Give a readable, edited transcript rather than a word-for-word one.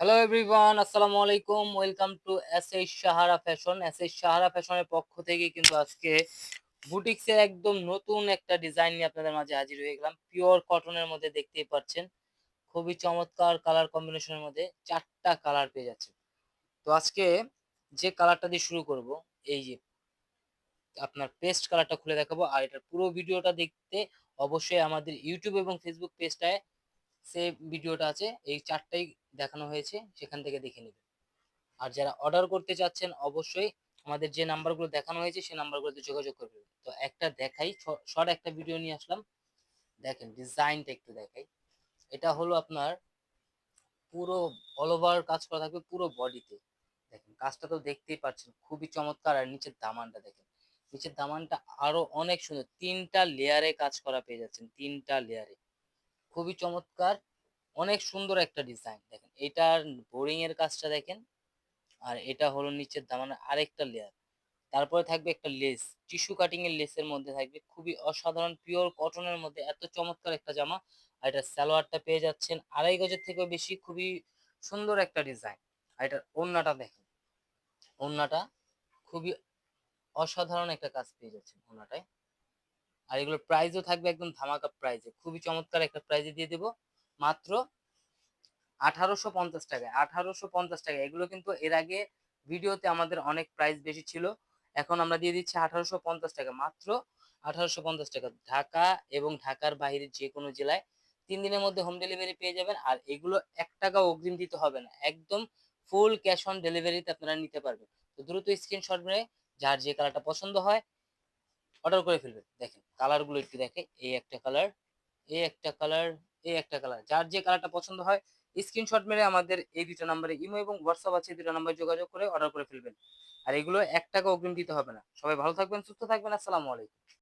Hello everyone, আসসালামু আলাইকুম। Welcome to SH Sahara fashion. SH Sahara ফ্যাশনের পক্ষ থেকে কিন্তু আজকে বুটিক্সের একদম নতুন একটা ডিজাইন নিয়ে আপনাদের মাঝে হাজির হয়ে গেলাম। পিওর কটনের মধ্যে দেখতেই পাচ্ছেন, খুবই চমৎকার কালার কম্বিনেশনের মধ্যে 4টা কালার পেয়ে যাচ্ছেন। তো আজকে যে কালারটা দিয়ে শুরু করব, এই যে আপনার পেস্ট কালারটা খুলে দেখাবো। আর এটার পুরো ভিডিওটা দেখতে অবশ্যই আমাদের ইউটিউব এবং ফেসবুক পেজটায় ভিডিওটা আছে, এই 4টাই দেখানো হয়েছে, সেখান থেকে দেখে নেবেন। আর যারা অর্ডার করতে চাচ্ছেন অবশ্যই আমাদের যে নাম্বারগুলো দেখানো হয়েছে সেই নাম্বারগুলোতে যোগাযোগ করবেন। তো একটা দেখাই, শর্ট একটা ভিডিও নিয়ে আসলাম। দেখেন ডিজাইনটা একটু দেখাই। এটা হলো আপনার পুরো অল ওভার কাজ করা থাকবে পুরো বডিতে। দেখেন কাজটা তো দেখতেই পাচ্ছেন, খুবই চমৎকার। আর নিচের দামানটা দেখেন, নিচের দামানটা আরো অনেক সুন্দর, 3টা লেয়ারে কাজ করা পেয়ে যাচ্ছেন, 3টা লেয়ারে, খুবই চমৎকার। অনেক সুন্দর একটা ডিজাইন। দেখেন এটার বোরিং এর কাজটা দেখেন। আর এটা হলো নিচের দামানের আরেকটা লেয়ার। তারপরে থাকবে একটা লেস, টিস্যু কাটিং এর লেসের মধ্যে থাকবে, খুবই অসাধারণ পিওর কটনের মধ্যে এত চমৎকার একটা জামা। আর এটার সালোয়ারটা পেয়ে যাচ্ছেন 2.5 গজের থেকেও বেশি, খুবই সুন্দর একটা ডিজাইন। আর এটার ওড়নাটা দেখেন, ওড়নাটা খুবই অসাধারণ একটা কাজ পেয়ে যাচ্ছেন ওড়নাটায়। আর এগুলোর প্রাইসও থাকবে একদম ধামাকা প্রাইসে, খুবই চমৎকার একটা প্রাইসে দিয়ে দেবো, মাত্র 1850 টাকায়। 1850 টাকা, এগুলো কিন্তু এর আগে ভিডিওতে আমাদের অনেক প্রাইস বেশি ছিল, এখন আমরা দিয়ে দিচ্ছি 1850 টাকা, মাত্র 1850 টাকা। ঢাকা এবং ঢাকার বাইরে যে কোনো জেলায় 3 দিনের মধ্যে হোম ডেলিভারি পেয়ে যাবেন। আর এগুলো 1 টাকা অগ্রিম দিতে হবে না, একদম ফুল ক্যাশ অন ডেলিভারিতে আপনারা নিতে পারবেন। তো দ্রুত স্ক্রিনশট মেরে যার যে কালারটা পছন্দ হয় অর্ডার করে ফেলবেন। দেখেন কালারগুলো একটু দেখে, এই একটা কালার, এই একটা কালার, এই একটা কালার, যার যে কালারটা পছন্দ হয় স্ক্রিনশট মেরে আমাদের এই দুটো নাম্বারে ইমো এবং হোয়াটসঅ্যাপ আছে, এই দুটো নাম্বারে যোগাযোগ করে অর্ডার করে ফেলবেন। আর এগুলো 1 টাকা অগ্রিম দিতে হবে না। সবাই ভালো থাকবেন, সুস্থ থাকবেন। আসসালামু আলাইকুম।